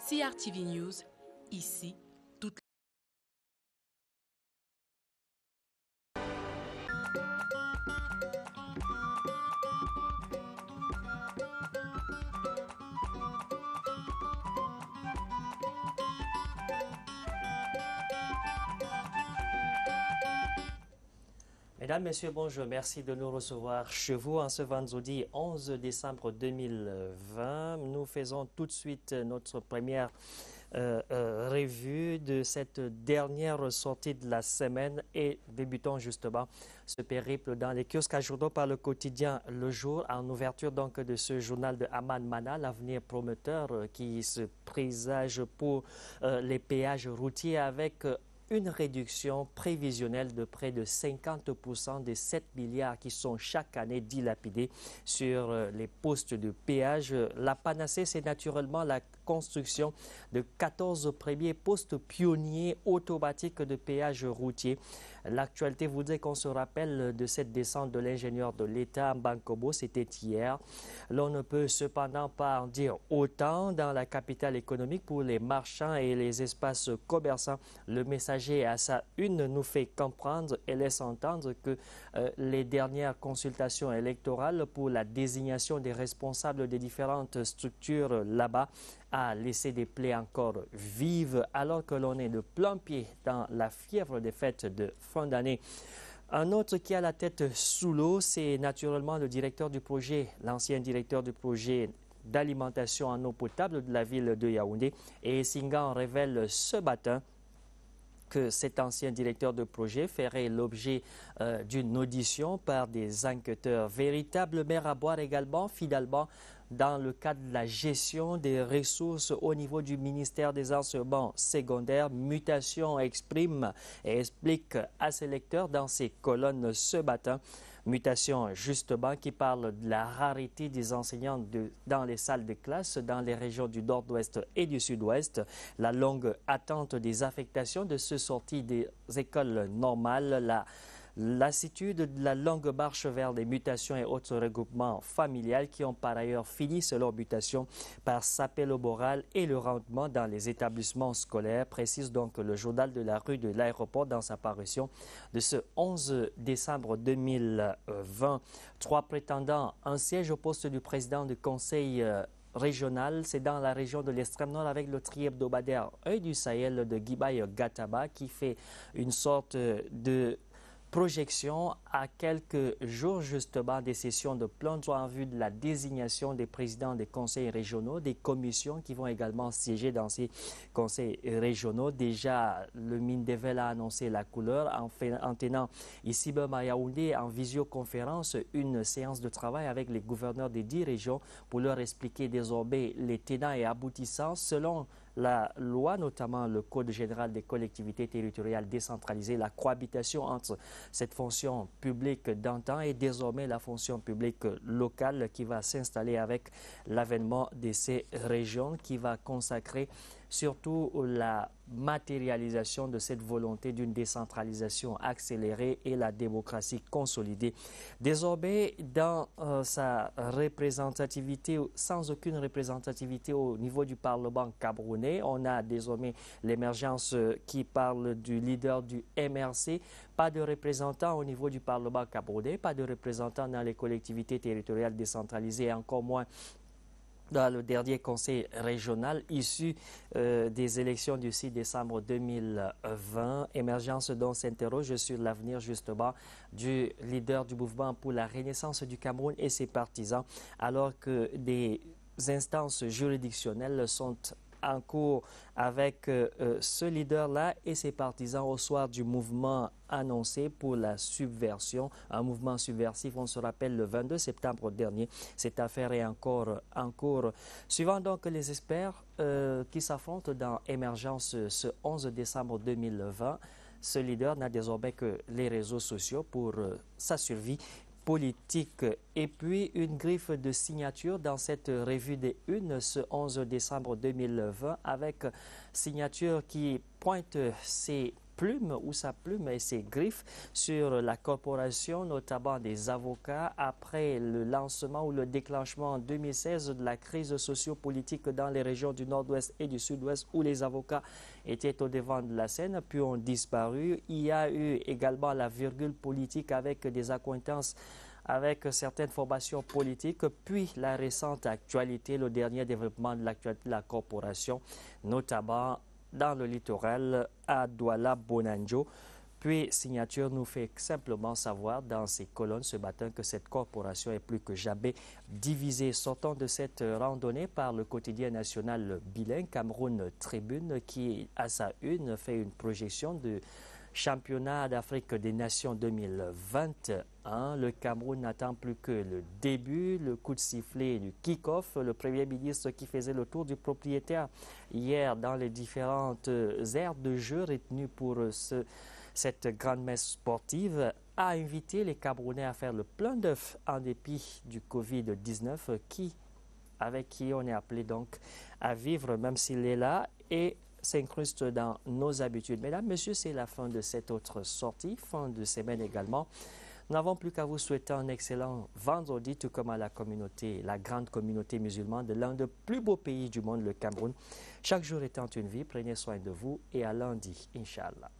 CRTV News, ici, toute Mesdames, Messieurs, bonjour. Merci de nous recevoir chez vous en ce vendredi 11 décembre 2020. Nous faisons tout de suite notre première revue de cette dernière sortie de la semaine et débutons justement ce périple dans les kiosques à journaux par le quotidien Le Jour en ouverture donc de ce journal de Aman Mana, l'avenir prometteur qui se présage pour les péages routiers avec une réduction prévisionnelle de près de 50% des 7 milliards qui sont chaque année dilapidés sur les postes de péage. La panacée, c'est naturellement la construction de 14 premiers postes pionniers automatiques de péage routier. L'actualité vous dit qu'on se rappelle de cette descente de l'ingénieur de l'État Bankobo, c'était hier. L'on ne peut cependant pas en dire autant dans la capitale économique pour les marchands et les espaces commerçants. Le messager à sa une nous fait comprendre et laisse entendre que les dernières consultations électorales pour la désignation des responsables des différentes structures là-bas a laissé des plaies encore vives alors que l'on est de plein pied dans la fièvre des fêtes de fin d'année. Un autre qui a la tête sous l'eau, c'est naturellement le directeur du projet, l'ancien directeur du projet d'alimentation en eau potable de la ville de Yaoundé. Et Singan révèle ce matin que cet ancien directeur de projet ferait l'objet d'une audition par des enquêteurs. Véritable mer à boire également, finalement, dans le cadre de la gestion des ressources au niveau du ministère des Enseignements secondaires. Mutation exprime et explique à ses lecteurs dans ses colonnes ce matin. Mutation, justement, qui parle de la rareté des enseignants dans les salles de classe dans les régions du nord-ouest et du sud-ouest, la longue attente des affectations de ceux sortis des écoles normales, la lassitude de la longue marche vers des mutations et autres regroupements familiales qui ont par ailleurs fini, selon Mutation, par saper le moral et le rendement dans les établissements scolaires, précise donc le journal de la rue de l'aéroport dans sa parution de ce 11 décembre 2020. 3 prétendants, un siège au poste du président du conseil régional, c'est dans la région de l'extrême nord avec le tri-hebdomadaire Œil du Sahel de Guibaï Gataba qui fait une sorte de projection à quelques jours justement des sessions de plan droit en vue de la désignation des présidents des conseils régionaux, des commissions qui vont également siéger dans ces conseils régionaux. Déjà, le Mindevelle a annoncé la couleur en tenant ici même à Yaoundé en visioconférence une séance de travail avec les gouverneurs des 10 régions pour leur expliquer désormais les tenants et aboutissants selon la loi, notamment le Code général des collectivités territoriales décentralisées, la cohabitation entre cette fonction publique d'antan et désormais la fonction publique locale qui va s'installer avec l'avènement de ces régions qui va consacrer surtout la matérialisation de cette volonté d'une décentralisation accélérée et la démocratie consolidée. Désormais, dans sa représentativité, sans aucune représentativité au niveau du Parlement camerounais, on a désormais l'émergence qui parle du leader du MRC, pas de représentants au niveau du Parlement camerounais, pas de représentants dans les collectivités territoriales décentralisées, encore moins dans le dernier conseil régional issu des élections du 6 décembre 2020. Émergence dont s'interroge sur l'avenir justement du leader du mouvement pour la renaissance du Cameroun et ses partisans, alors que des instances juridictionnelles sont en cours avec ce leader-là et ses partisans au soir du mouvement annoncé pour la subversion, un mouvement subversif, on se rappelle le 22 septembre dernier. Cette affaire est encore en cours. Suivant donc les experts qui s'affrontent dans Émergence ce 11 décembre 2020, ce leader n'a désormais que les réseaux sociaux pour sa survie politique. Et puis une griffe de signature dans cette revue des Unes ce 11 décembre 2020 avec signature qui pointe ces plume ou sa plume et ses griffes sur la corporation, notamment des avocats, après le lancement ou le déclenchement en 2016 de la crise sociopolitique dans les régions du Nord-Ouest et du Sud-Ouest où les avocats étaient au devant de la scène, puis ont disparu. Il y a eu également la virgule politique avec des accointances avec certaines formations politiques, puis la récente actualité, le dernier développement de l'actualité de la corporation, notamment dans le littoral à Douala-Bonanjo. Puis Signature nous fait simplement savoir dans ses colonnes ce matin que cette corporation est plus que jamais divisée. Sortant de cette randonnée par le quotidien national bilingue Cameroun Tribune qui, à sa une, fait une projection de Championnat d'Afrique des Nations 2021. Le Cameroun n'attend plus que le début, le coup de sifflet du kick-off. Le Premier ministre qui faisait le tour du propriétaire hier dans les différentes aires de jeu retenues pour cette grande messe sportive a invité les Camerounais à faire le plein d'œufs en dépit du Covid-19 avec qui on est appelé donc à vivre même s'il est là et s'incruste dans nos habitudes. Mesdames, Messieurs, c'est la fin de cette autre sortie, fin de semaine également. Nous n'avons plus qu'à vous souhaiter un excellent vendredi, tout comme à la communauté, la grande communauté musulmane de l'un des plus beaux pays du monde, le Cameroun. Chaque jour étant une vie, prenez soin de vous et à lundi, Inch'Allah.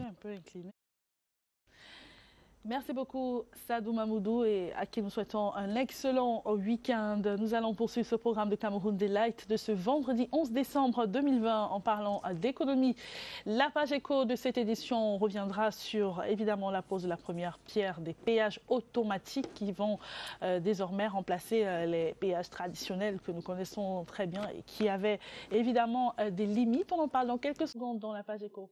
Un peu incliné. Merci beaucoup Sadou Mamoudou et à qui nous souhaitons un excellent week-end. Nous allons poursuivre ce programme de Cameroun Delight de ce vendredi 11 décembre 2020 en parlant d'économie. La page éco de cette édition reviendra sur évidemment la pose de la première pierre des péages automatiques qui vont désormais remplacer les péages traditionnels que nous connaissons très bien et qui avaient évidemment des limites. On en parle dans quelques secondes dans la page éco.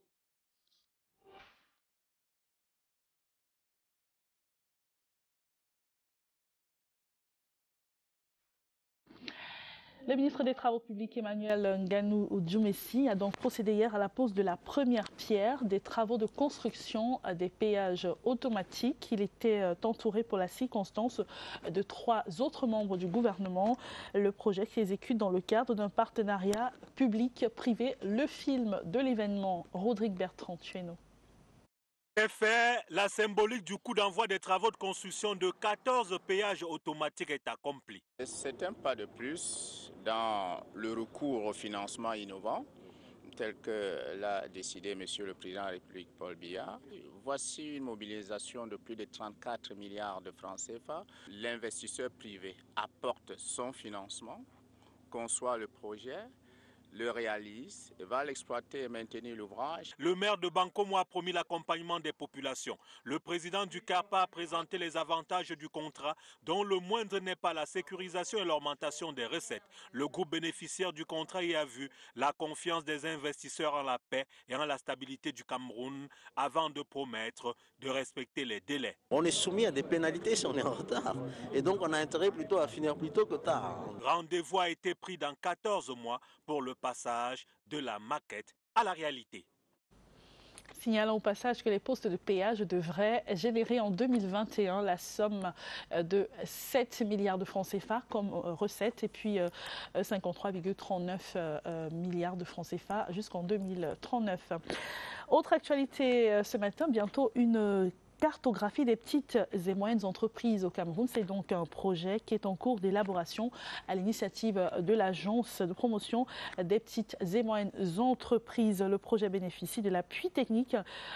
Le ministre des Travaux publics Emmanuel Nganou Djoumessi a donc procédé hier à la pose de la première pierre des travaux de construction des péages automatiques. Il était entouré pour la circonstance de 3 autres membres du gouvernement. Le projet s'exécute dans le cadre d'un partenariat public-privé. Le film de l'événement, Rodrigue Bertrand, Tueno. Fait, la symbolique du coup d'envoi des travaux de construction de 14 péages automatiques est accomplie. C'est un pas de plus dans le recours au financement innovant, tel que l'a décidé M. le Président de la République Paul Biya. Voici une mobilisation de plus de 34 milliards de francs CFA. L'investisseur privé apporte son financement, conçoit le projet, le réalise, va l'exploiter et maintenir l'ouvrage. Le maire de Bankomo a promis l'accompagnement des populations. Le président du CAPA a présenté les avantages du contrat, dont le moindre n'est pas la sécurisation et l'augmentation des recettes. Le groupe bénéficiaire du contrat y a vu la confiance des investisseurs en la paix et en la stabilité du Cameroun avant de promettre de respecter les délais. On est soumis à des pénalités si on est en retard. Et donc on a intérêt plutôt à finir plus tôt que tard. Rendez-vous a été pris dans 14 mois pour le passage de la maquette à la réalité. Signalons au passage que les postes de péage devraient générer en 2021 la somme de 7 milliards de francs CFA comme recette et puis 53,39 milliards de francs CFA jusqu'en 2039. Autre actualité ce matin, bientôt une cartographie des petites et moyennes entreprises au Cameroun. C'est donc un projet qui est en cours d'élaboration à l'initiative de l'Agence de promotion des petites et moyennes entreprises. Le projet bénéficie de l'appui technique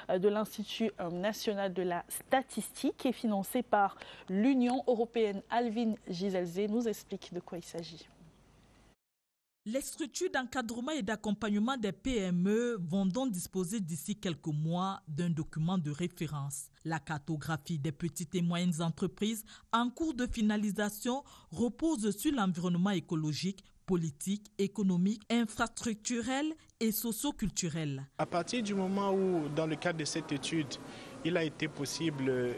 de l'Institut national de la statistique et financé par l'Union européenne. Alvin Giselzé nous explique de quoi il s'agit. Les structures d'encadrement et d'accompagnement des PME vont donc disposer d'ici quelques mois d'un document de référence. La cartographie des petites et moyennes entreprises en cours de finalisation repose sur l'environnement écologique, politique, économique, infrastructurel et socio-culturel. À partir du moment où, dans le cadre de cette étude, il a été possible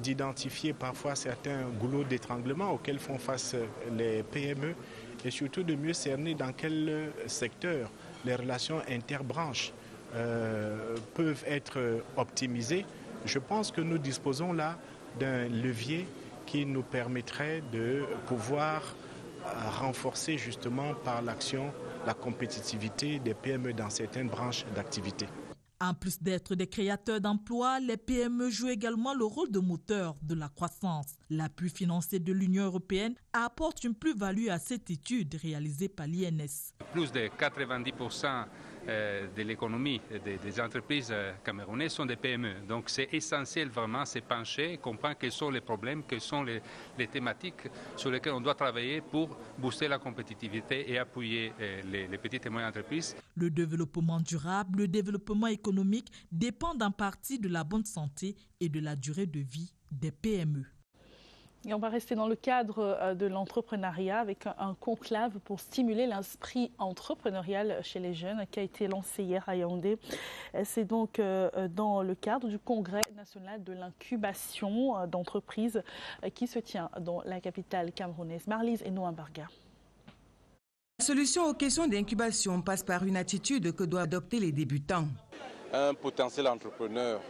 d'identifier parfois certains goulots d'étranglement auxquels font face les PME, et surtout de mieux cerner dans quel secteur les relations interbranches peuvent être optimisées. je pense que nous disposons là d'un levier qui nous permettrait de pouvoir renforcer justement par l'action la compétitivité des PME dans certaines branches d'activité. En plus d'être des créateurs d'emplois, les PME jouent également le rôle de moteur de la croissance. L'appui financier de l'Union européenne apporte une plus-value à cette étude réalisée par l'INS. Plus de 90% de l'économie des entreprises camerounaises sont des PME. Donc c'est essentiel vraiment se pencher et comprendre quels sont les problèmes, quelles sont les thématiques sur lesquelles on doit travailler pour booster la compétitivité et appuyer les petites et moyennes entreprises. Le développement durable, le développement économique dépendent en partie de la bonne santé et de la durée de vie des PME. Et on va rester dans le cadre de l'entrepreneuriat avec un conclave pour stimuler l'esprit entrepreneurial chez les jeunes qui a été lancé hier à Yaoundé. C'est donc dans le cadre du Congrès national de l'incubation d'entreprises qui se tient dans la capitale camerounaise. Marlise et Noam Barga. La solution aux questions d'incubation passe par une attitude que doivent adopter les débutants. Un potentiel entrepreneur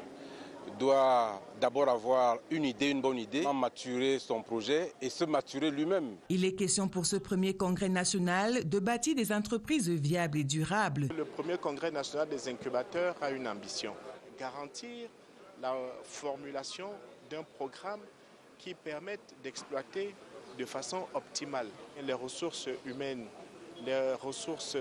doit d'abord avoir une idée, une bonne idée, maturer son projet et se maturer lui-même. Il est question pour ce premier congrès national de bâtir des entreprises viables et durables. Le premier congrès national des incubateurs a une ambition, garantir la formulation d'un programme qui permette d'exploiter de façon optimale les ressources humaines, les ressources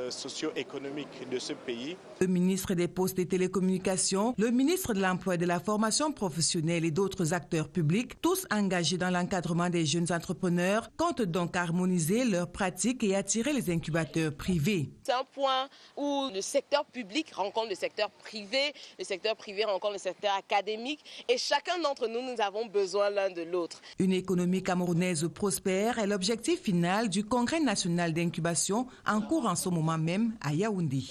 socio-économique de ce pays. Le ministre des Postes et Télécommunications, le ministre de l'Emploi et de la Formation professionnelle et d'autres acteurs publics, tous engagés dans l'encadrement des jeunes entrepreneurs, comptent donc harmoniser leurs pratiques et attirer les incubateurs privés. C'est un point où le secteur public rencontre le secteur privé rencontre le secteur académique et chacun d'entre nous, nous avons besoin l'un de l'autre. Une économie camerounaise prospère est l'objectif final du Congrès national d'incubation en cours en ce moment même à Yaoundé.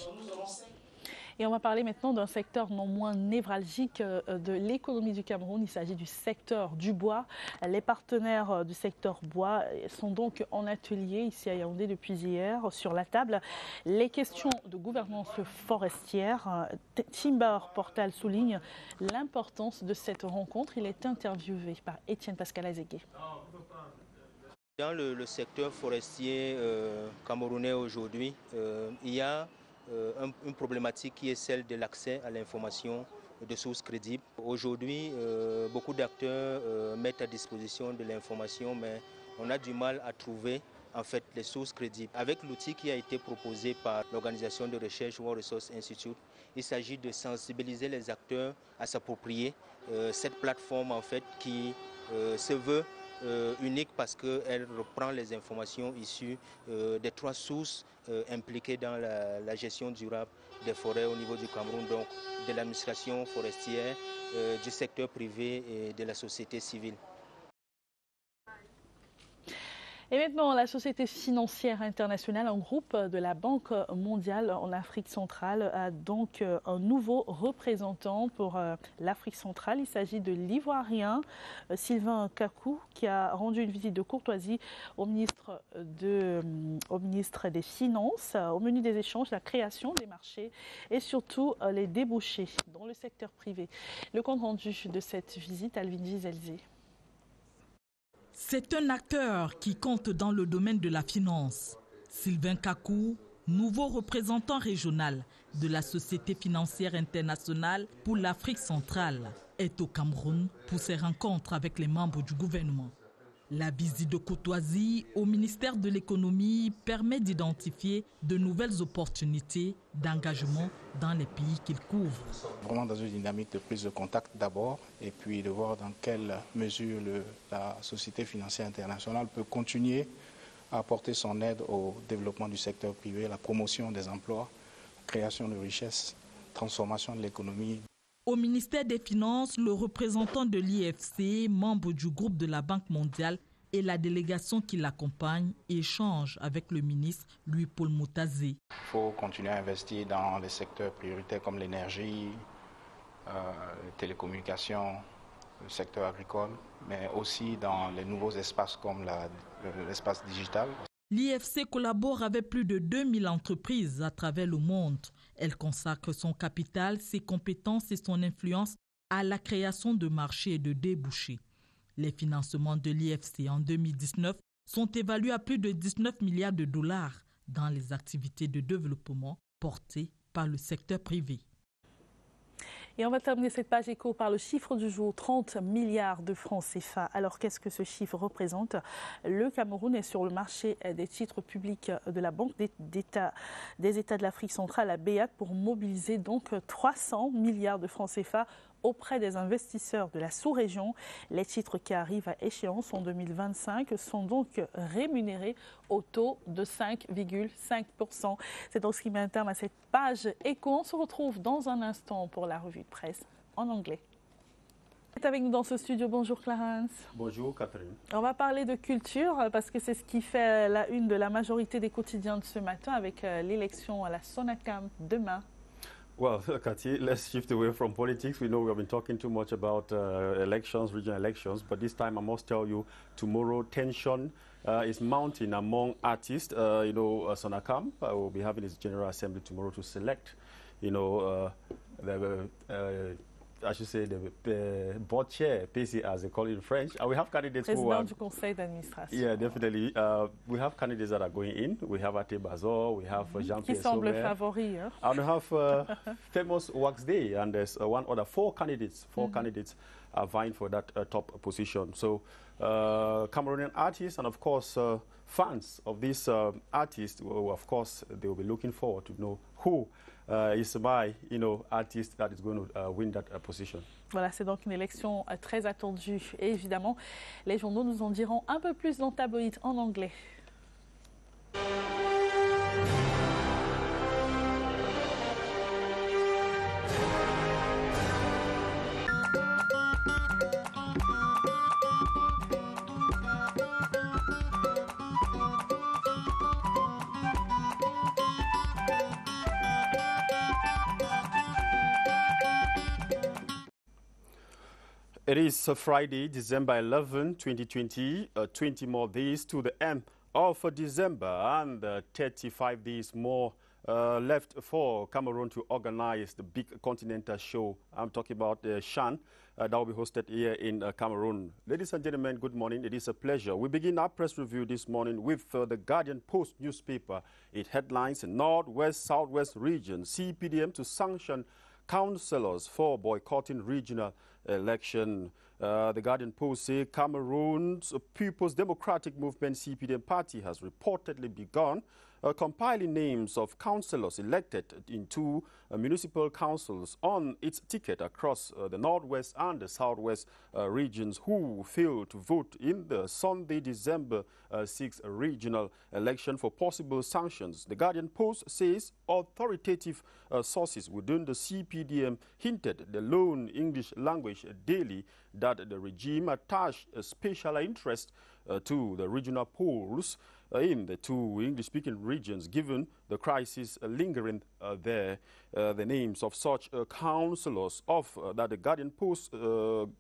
Et on va parler maintenant d'un secteur non moins névralgique de l'économie du Cameroun. Il s'agit du secteur du bois. Les partenaires du secteur bois sont donc en atelier ici à Yaoundé depuis hier sur la table. Les questions de gouvernance forestière. Timber Portal souligne l'importance de cette rencontre. Il est interviewé par Étienne Pascal Azégué. Dans le secteur forestier camerounais aujourd'hui, il y a une problématique qui est celle de l'accès à l'information de sources crédibles. Aujourd'hui, beaucoup d'acteurs mettent à disposition de l'information, mais on a du mal à trouver en fait les sources crédibles. Avec l'outil qui a été proposé par l'organisation de recherche World Resource Institute, il s'agit de sensibiliser les acteurs à s'approprier cette plateforme en fait qui se veut unique parce qu'elle reprend les informations issues des 3 sources impliquées dans la gestion durable des forêts au niveau du Cameroun, donc de l'administration forestière, du secteur privé et de la société civile. Et maintenant, la Société financière internationale, un groupe de la Banque mondiale en Afrique centrale, a donc un nouveau représentant pour l'Afrique centrale. Il s'agit de l'Ivoirien Sylvain Kakou, qui a rendu une visite de courtoisie au ministre des Finances, au menu des échanges, la création des marchés et surtout les débouchés dans le secteur privé. Le compte rendu de cette visite, Alvin Gizelzé. C'est un acteur qui compte dans le domaine de la finance. Sylvain Kakou, nouveau représentant régional de la Société financière internationale pour l'Afrique centrale, est au Cameroun pour ses rencontres avec les membres du gouvernement. La visite de courtoisie au ministère de l'économie permet d'identifier de nouvelles opportunités d'engagement dans les pays qu'il couvre. Vraiment dans une dynamique de prise de contact d'abord et puis de voir dans quelle mesure la Société financière internationale peut continuer à apporter son aide au développement du secteur privé, la promotion des emplois, création de richesses, transformation de l'économie. Au ministère des Finances, le représentant de l'IFC, membre du groupe de la Banque mondiale, et la délégation qui l'accompagne échangent avec le ministre Louis-Paul Moutazé. Il faut continuer à investir dans les secteurs prioritaires comme l'énergie, les télécommunications, le secteur agricole, mais aussi dans les nouveaux espaces comme l'espace digital. L'IFC collabore avec plus de 2000 entreprises à travers le monde. Elle consacre son capital, ses compétences et son influence à la création de marchés et de débouchés. Les financements de l'IFC en 2019 sont évalués à plus de 19 milliards de dollars dans les activités de développement portées par le secteur privé. Et on va terminer cette page éco par le chiffre du jour, 30 milliards de francs CFA. Alors qu'est-ce que ce chiffre représente? Le Cameroun est sur le marché des titres publics de la Banque des États de l'Afrique centrale, la BEAC, pour mobiliser donc 300 milliards de francs CFA auprès des investisseurs de la sous-région. Les titres qui arrivent à échéance en 2025 sont donc rémunérés au taux de 5,5%. C'est donc ce qui met un terme à cette page éco. On se retrouve dans un instant pour la revue de presse en anglais. Est avec nous dans ce studio. Bonjour Clarence. Bonjour Catherine. On va parler de culture parce que c'est ce qui fait la une de la majorité des quotidiens de ce matin avec l'élection à la SONACAM demain. Well, Cathy, let's shift away from politics. We know we have been talking too much about elections, regional elections, but this time I must tell you, tomorrow tension is mounting among artists. SONACAM will be having its General Assembly tomorrow to select, I should say, the board chair, PC as they call it in French. We have candidates who are... Président du conseil d'administration. Yeah, definitely. We have candidates that are going in. We have Ate Bazor, we have Jean-Pierre Qui semble Sommer. favori. Hein? And we have famous Wax Day, and there's four candidates are vying for that top position. So Cameroonian artists and, of course, fans of these artists, of course, they will be looking forward to know who is my artist that is going to win that position. Voilà, c'est donc une élection très attendue. Et évidemment, les journaux nous en diront un peu plus dans tabloïd en anglais. It is Friday, December 11, 2020, 20 more days to the end of December and 35 days more left for Cameroon to organize the big continental show. I'm talking about Shan that will be hosted here in Cameroon. Ladies and gentlemen, good morning. It is a pleasure. We begin our press review this morning with the Guardian Post newspaper. It headlines Northwest, Southwest region, CPDM to sanction councillors for boycotting regional election. The Guardian Post say Cameroon's People's Democratic Movement CPDM party has reportedly begun compiling names of councillors elected into municipal councils on its ticket across the Northwest and the Southwest regions who failed to vote in the Sunday, December 6th regional election for possible sanctions. The Guardian Post says authoritative sources within the CPDM hinted the lone English language daily that the regime attached a special interest to the regional polls in the two English-speaking regions, given the crisis lingering there. The names of such councillors that the Guardian Post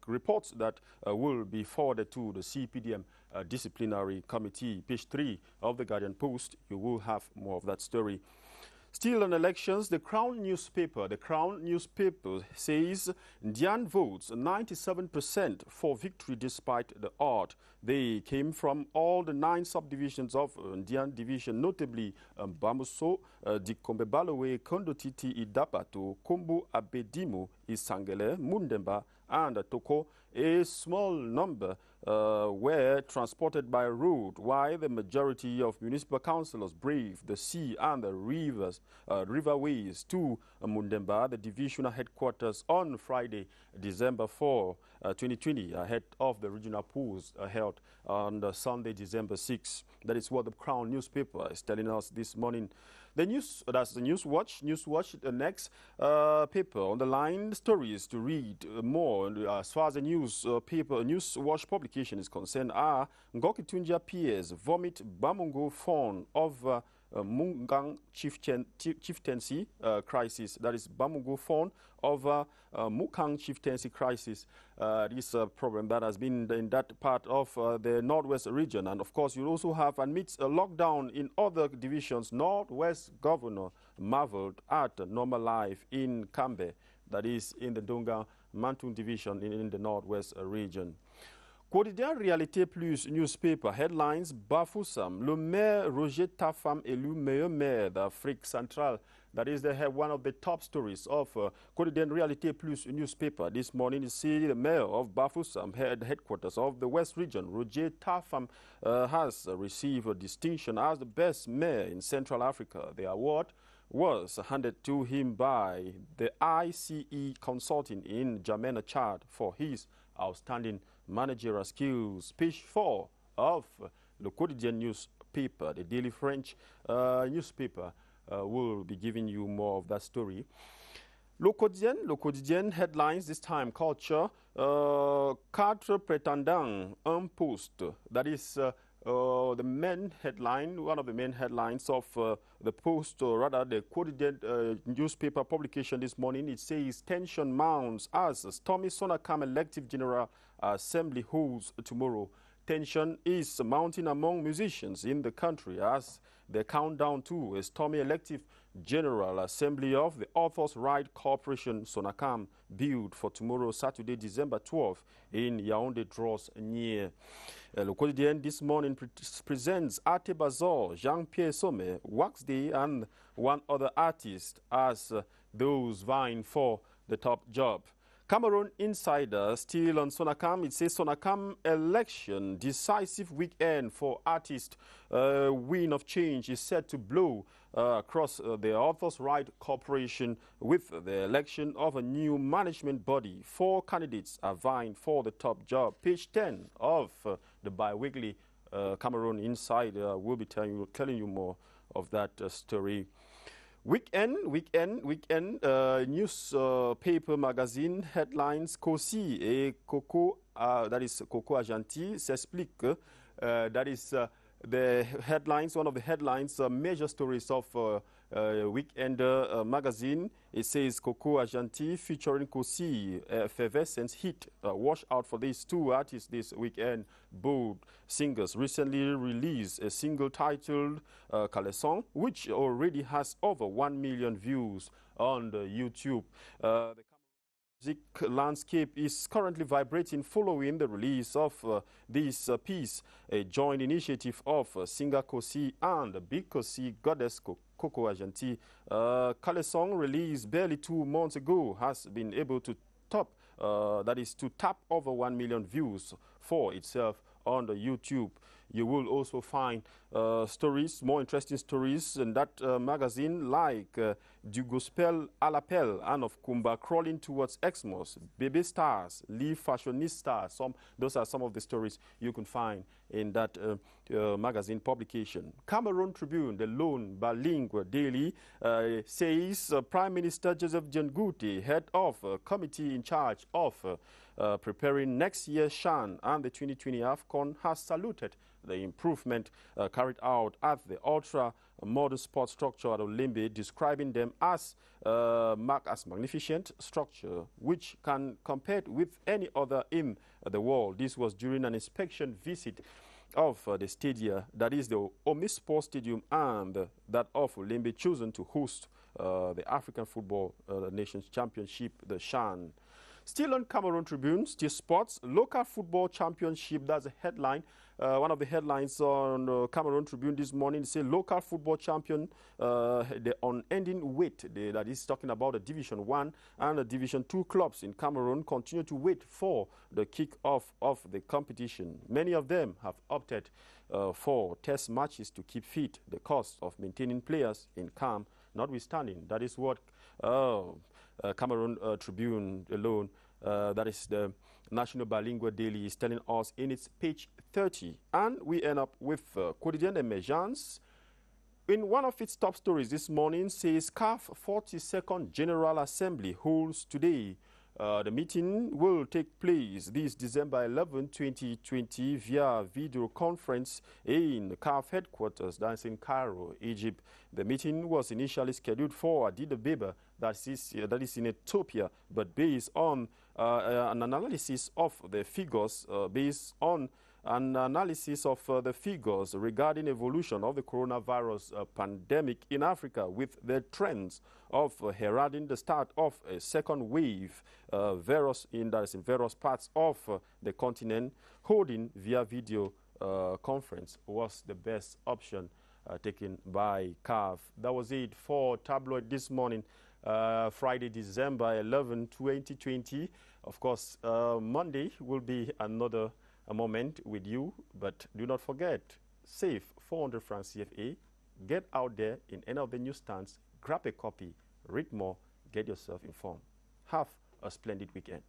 reports that will be forwarded to the CPDM disciplinary committee. Page 3 of the Guardian Post, you will have more of that story. Still on elections, the Crown newspaper says Ndian votes 97% for victory despite the odd. They came from all the 9 subdivisions of Ndian division, notably Bamuso, Dikombe Balowe, Kondotiti, Idapato, Kombu Abedimo, Isangele, Mundemba, and Toko. A small number were transported by road, while the majority of municipal councillors braved the sea and the riverways to Mundemba, the divisional headquarters, on Friday, December 4, 2020, ahead of the regional polls held on Sunday, December 6. That is what the Crown newspaper is telling us this morning. The news, that's the Newswatch, the next paper on the line, stories to read more as far as the Newswatch publication is concerned are Ngokitunja Piers vomit Bamungo fawn of Mungang chieftaincy crisis. That is Bamungo fawn of Mukang chieftaincy crisis. This is a problem that has been in that part of the Northwest region. And of course, you also have, amidst a lockdown in other divisions, Northwest Governor marveled at normal life in Kambe, that is in the Donga Mantung Division in the Northwest region. Quotidien Réalité Plus newspaper headlines: Bafoussam, le maire Roger Tafam élu meilleur maire d'Afrique centrale. That is one of the top stories of Quotidien Réalité Plus newspaper this morning. You see the mayor of Bafoussam, headquarters of the West region, Roger Tafam, has received a distinction as the best mayor in Central Africa. The award was handed to him by the ICE Consulting in N'Djamena, Chad, for his outstanding managerial skills. Page 4 of Le Quotidien newspaper, the daily French newspaper, will be giving you more of that story. Le Quotidien headlines this time: culture, 4 prétendants, un poste. That is the main headline, one of the main headlines of the Post, or rather the Quotidien newspaper publication this morning. It says tension mounts as Stormy Sonakam elective general assembly holds tomorrow. Tension is mounting among musicians in the country as they count down to a stormy elective general assembly of the Authors' Right Corporation Sonakam, billed for tomorrow, Saturday, December 12th, in Yaoundé draws near. Le Quotidien this morning presents Ate Bazor, Jean-Pierre Sommet, Wax Day, and one other artist as those vying for the top job. Cameroon Insider, still on Sonakam, it says Sonakam election, decisive weekend for artists. Wind of change is set to blow across the Authors' Right Corporation with the election of a new management body. 4 candidates are vying for the top job. Page 10 of the bi-weekly Cameroon Insider will be telling you more of that story. Weekend newspaper magazine headlines: Kosi et Coco, that is Coco Ajanti, s'explique. That is the headlines, one of the headlines, major stories of Weekend magazine. It says Coco Ajanti featuring Kosi, effervescence hit. Watch out for these 2 artists this weekend. Bold singers recently released a single titled Kalesong, which already has over 1 million views on the YouTube. The music landscape is currently vibrating following the release of this piece, a joint initiative of singer Kosi and Big Kosi goddess Coco Ajanti. Kalesong, released barely 2 months ago, has been able to tap over 1 million views for itself on the YouTube. You will also find stories, more interesting stories in that magazine, like Du Gospel à l'appel, Anne of Kumba crawling towards Exmos, Baby Stars, Leave Fashionista. Those are some of the stories you can find in that magazine publication. Cameroon Tribune, the lone bilingual daily, says Prime Minister Joseph Diengouti, head of a committee in charge of preparing next year's CHAN and the 2020 AFCON, has saluted the improvement carried out at the ultra-modern sports structure at Olembe, describing them as magnificent structure, which can compare with any other in the world. This was during an inspection visit of the stadia, that is the Omisport Stadium and that of Olembe, chosen to host the African Football Nations Championship, the CHAN. Still on Cameroon Tribune, still sports, local football championship, that's a headline. One of the headlines on Cameroon Tribune this morning, it says local football champion, the unending wait, that is talking about the Division 1 and the Division 2 clubs in Cameroon continue to wait for the kick-off of the competition. Many of them have opted for test matches to keep fit. The cost of maintaining players in camp notwithstanding. That is what Cameroon Tribune alone, that is the National Bilingual Daily, is telling us in its page 30. And we end up with Quotidien Emergence. In one of its top stories this morning, says CAF 42nd General Assembly holds today. The meeting will take place this December 11, 2020 via video conference in the CAF headquarters, that's in Cairo, Egypt. The meeting was initially scheduled for Addis Ababa, that is in Ethiopia, but based on an analysis of the figures based on an analysis of the figures regarding evolution of the coronavirus pandemic in Africa with the trends of heralding the start of a second wave in various parts of the continent. Holding via video conference was the best option taken by CAF. That was it for Tabloid this morning, Friday, December 11, 2020. Of course, Monday will be another moment with you, but do not forget, save 400 francs CFA. Get out there in any of the newsstands, grab a copy, read more, get yourself informed. Have a splendid weekend.